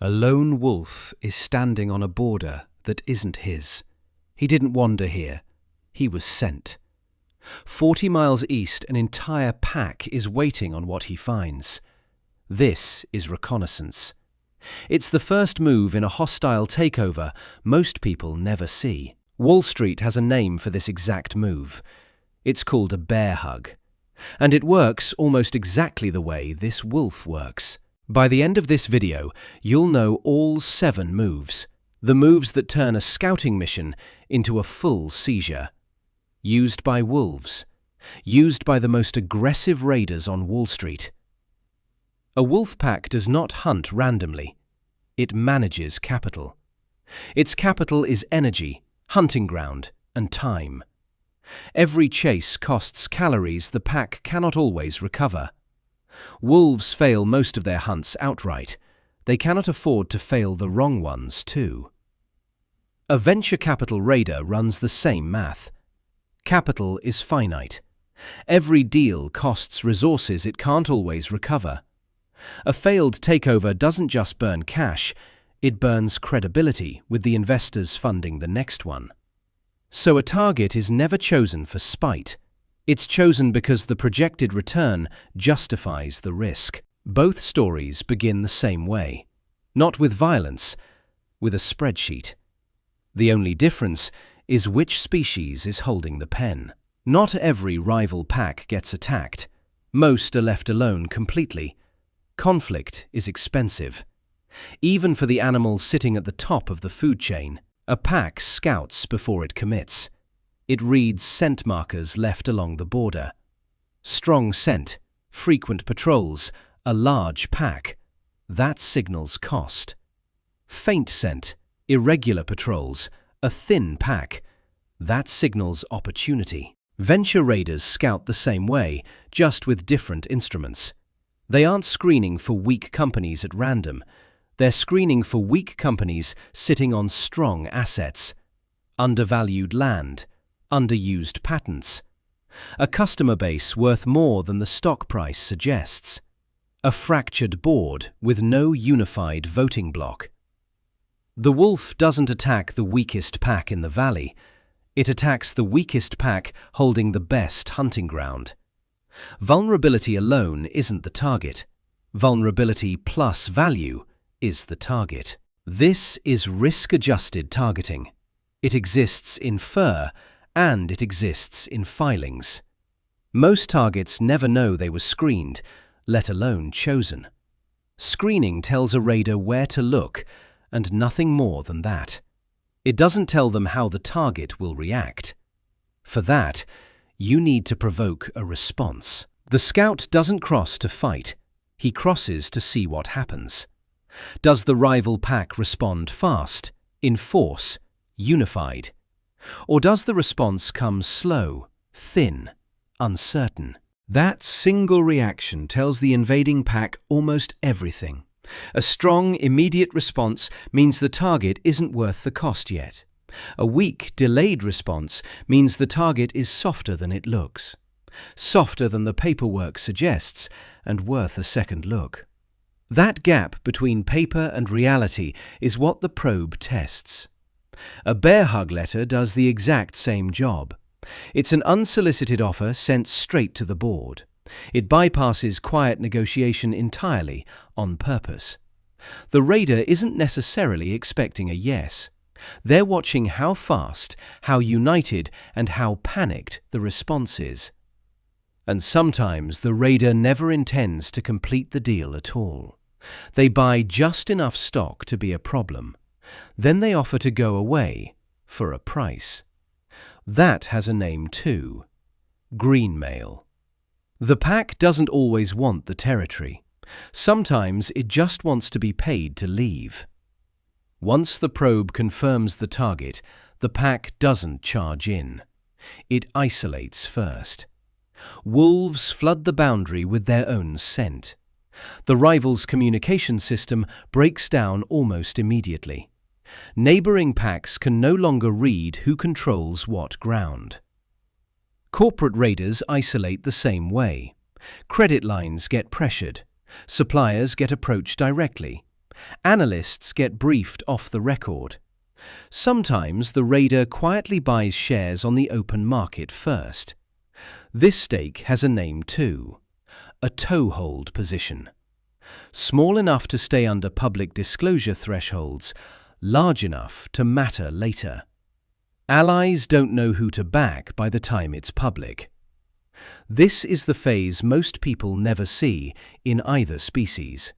A lone wolf is standing on a border that isn't his. He didn't wander here. He was sent. 40 miles east, an entire pack is waiting on what he finds. This is reconnaissance. It's the first move in a hostile takeover most people never see. Wall Street has a name for this exact move. It's called a bear hug. And it works almost exactly the way this wolf works. By the end of this video, you'll know all 7 moves. The moves that turn a scouting mission into a full seizure. Used by wolves. Used by the most aggressive raiders on Wall Street. A wolf pack does not hunt randomly. It manages capital. Its capital is energy, hunting ground, and time. Every chase costs calories the pack cannot always recover. Wolves fail most of their hunts outright. They cannot afford to fail the wrong ones too. A venture capital raider runs the same math. Capital is finite. Every deal costs resources it can't always recover. A failed takeover doesn't just burn cash, it burns credibility with the investors funding the next one. So a target is never chosen for spite. It's chosen because the projected return justifies the risk. Both stories begin the same way. Not with violence, with a spreadsheet. The only difference is which species is holding the pen. Not every rival pack gets attacked. Most are left alone completely. Conflict is expensive. Even for the animal sitting at the top of the food chain, a pack scouts before it commits. It reads scent markers left along the border. Strong scent, frequent patrols, a large pack. That signals cost. Faint scent, irregular patrols, a thin pack. That signals opportunity. Venture raiders scout the same way, just with different instruments. They aren't screening for weak companies at random. They're screening for weak companies sitting on strong assets. Undervalued land. Underused patents. A customer base worth more than the stock price suggests. A fractured board with no unified voting bloc. The wolf doesn't attack the weakest pack in the valley. It attacks the weakest pack holding the best hunting ground. Vulnerability alone isn't the target. Vulnerability plus value is the target. This is risk-adjusted targeting. It exists in fur and it exists in filings. Most targets never know they were screened, let alone chosen. Screening tells a raider where to look and nothing more than that. It doesn't tell them how the target will react. For that, you need to provoke a response. The scout doesn't cross to fight. He crosses to see what happens. Does the rival pack respond fast, in force, unified? Or does the response come slow, thin, uncertain? That single reaction tells the invading pack almost everything. A strong, immediate response means the target isn't worth the cost yet. A weak, delayed response means the target is softer than it looks. Softer than the paperwork suggests, and worth a second look. That gap between paper and reality is what the probe tests. A bear hug letter does the exact same job. It's an unsolicited offer sent straight to the board. It bypasses quiet negotiation entirely, on purpose. The raider isn't necessarily expecting a yes. They're watching how fast, how united, and how panicked the response is. And sometimes the raider never intends to complete the deal at all. They buy just enough stock to be a problem. Then they offer to go away for a price. That has a name too. Greenmail. The pack doesn't always want the territory. Sometimes it just wants to be paid to leave. Once the probe confirms the target, the pack doesn't charge in. It isolates first. Wolves flood the boundary with their own scent. The rival's communication system breaks down almost immediately. Neighboring packs can no longer read who controls what ground. Corporate raiders isolate the same way. Credit lines get pressured. Suppliers get approached directly. Analysts get briefed off the record. Sometimes the raider quietly buys shares on the open market first. This stake has a name too: a toehold position. Small enough to stay under public disclosure thresholds, large enough to matter later. Allies don't know who to back by the time it's public. This is the phase most people never see in either species.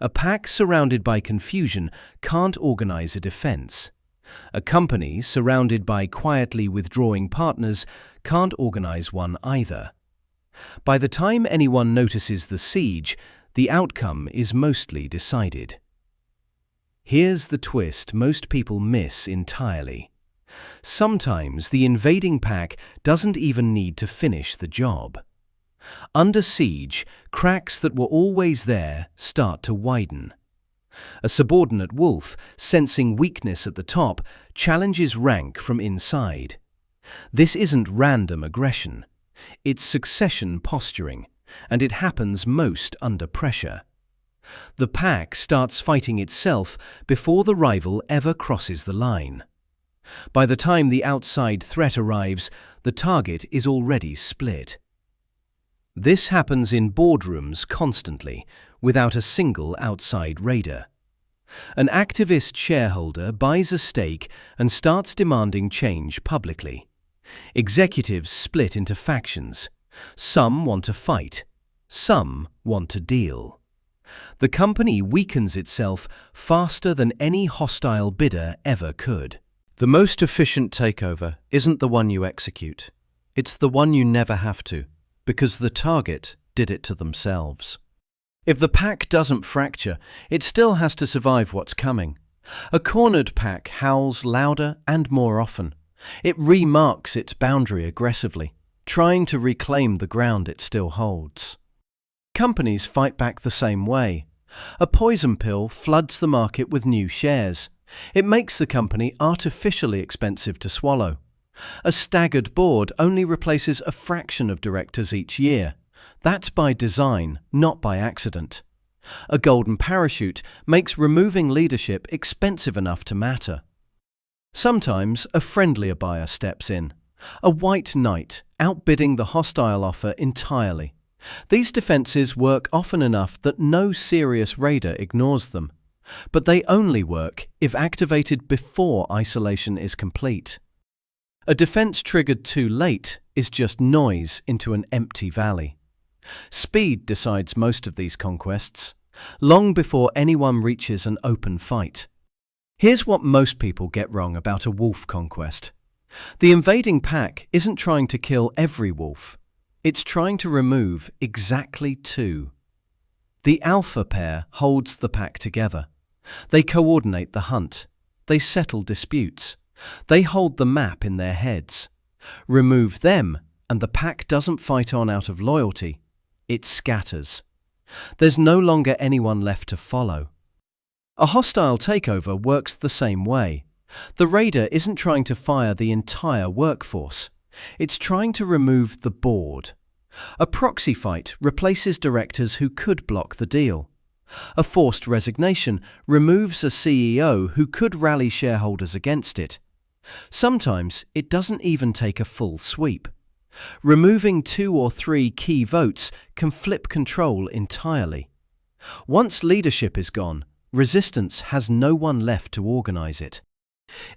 A pack surrounded by confusion can't organize a defense. A company surrounded by quietly withdrawing partners can't organize one either. By the time anyone notices the siege, the outcome is mostly decided. Here's the twist most people miss entirely. Sometimes the invading pack doesn't even need to finish the job. Under siege, cracks that were always there start to widen. A subordinate wolf, sensing weakness at the top, challenges rank from inside. This isn't random aggression. It's succession posturing, and it happens most under pressure. The pack starts fighting itself before the rival ever crosses the line. By the time the outside threat arrives, the target is already split. This happens in boardrooms constantly, without a single outside raider. An activist shareholder buys a stake and starts demanding change publicly. Executives split into factions. Some want to fight, some want to deal. The company weakens itself faster than any hostile bidder ever could. The most efficient takeover isn't the one you execute. It's the one you never have to, because the target did it to themselves. If the pack doesn't fracture, it still has to survive what's coming. A cornered pack howls louder and more often. It remarks its boundary aggressively, trying to reclaim the ground it still holds. Companies fight back the same way. A poison pill floods the market with new shares. It makes the company artificially expensive to swallow. A staggered board only replaces a fraction of directors each year. That's by design, not by accident. A golden parachute makes removing leadership expensive enough to matter. Sometimes a friendlier buyer steps in. A white knight, outbidding the hostile offer entirely. These defenses work often enough that no serious raider ignores them. But they only work if activated before isolation is complete. A defense triggered too late is just noise into an empty valley. Speed decides most of these conquests, long before anyone reaches an open fight. Here's what most people get wrong about a wolf conquest. The invading pack isn't trying to kill every wolf. It's trying to remove exactly two. The alpha pair holds the pack together. They coordinate the hunt. They settle disputes. They hold the map in their heads. Remove them, and the pack doesn't fight on out of loyalty. It scatters. There's no longer anyone left to follow. A hostile takeover works the same way. The raider isn't trying to fire the entire workforce. It's trying to remove the board. A proxy fight replaces directors who could block the deal. A forced resignation removes a CEO who could rally shareholders against it. Sometimes it doesn't even take a full sweep. Removing 2 or 3 key votes can flip control entirely. Once leadership is gone, resistance has no one left to organize it.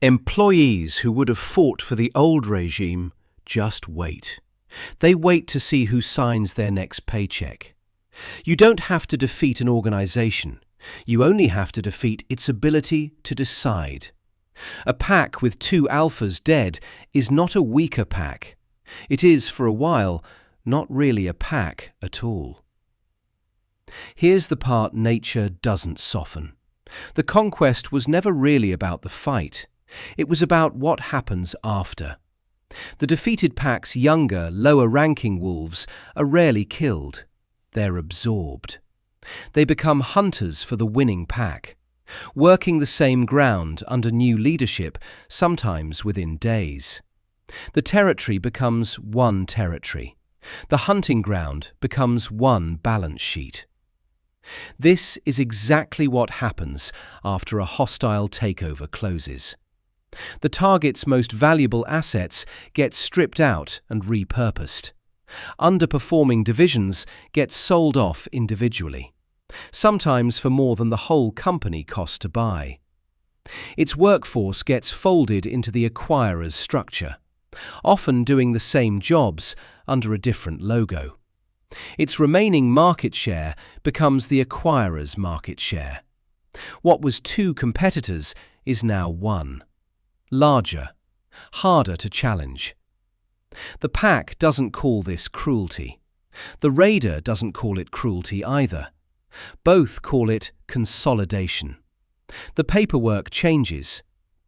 Employees who would have fought for the old regime just wait. They wait to see who signs their next paycheck. You don't have to defeat an organization. You only have to defeat its ability to decide. A pack with 2 alphas dead is not a weaker pack. It is, for a while, not really a pack at all. Here's the part nature doesn't soften. The conquest was never really about the fight. It was about what happens after. The defeated pack's younger, lower-ranking wolves are rarely killed. They're absorbed. They become hunters for the winning pack, working the same ground under new leadership, sometimes within days. The territory becomes one territory. The hunting ground becomes one balance sheet. This is exactly what happens after a hostile takeover closes. The target's most valuable assets get stripped out and repurposed. Underperforming divisions get sold off individually, sometimes for more than the whole company cost to buy. Its workforce gets folded into the acquirer's structure, often doing the same jobs under a different logo. Its remaining market share becomes the acquirer's market share. What was 2 competitors is now 1. Larger, harder to challenge. The pack doesn't call this cruelty. The raider doesn't call it cruelty either. Both call it consolidation. The paperwork changes,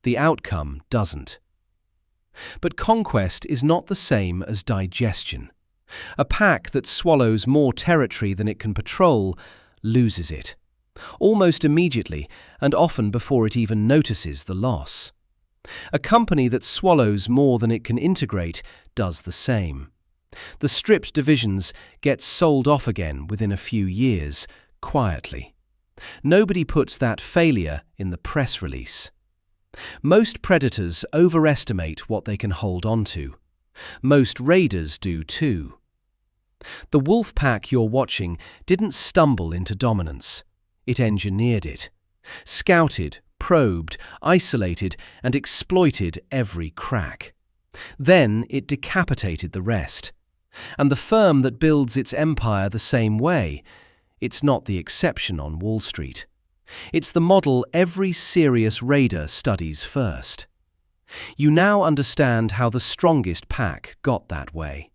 the outcome doesn't. But conquest is not the same as digestion. A pack that swallows more territory than it can patrol loses it, almost immediately and often before it even notices the loss. A company that swallows more than it can integrate does the same. The stripped divisions get sold off again within a few years, quietly. Nobody puts that failure in the press release. Most predators overestimate what they can hold on to. Most raiders do too. The wolf pack you're watching didn't stumble into dominance. It engineered it. Scouted, probed, isolated, and exploited every crack. Then it decapitated the rest. And the firm that builds its empire the same way, it's not the exception on Wall Street. It's the model every serious raider studies first. You now understand how the strongest pack got that way.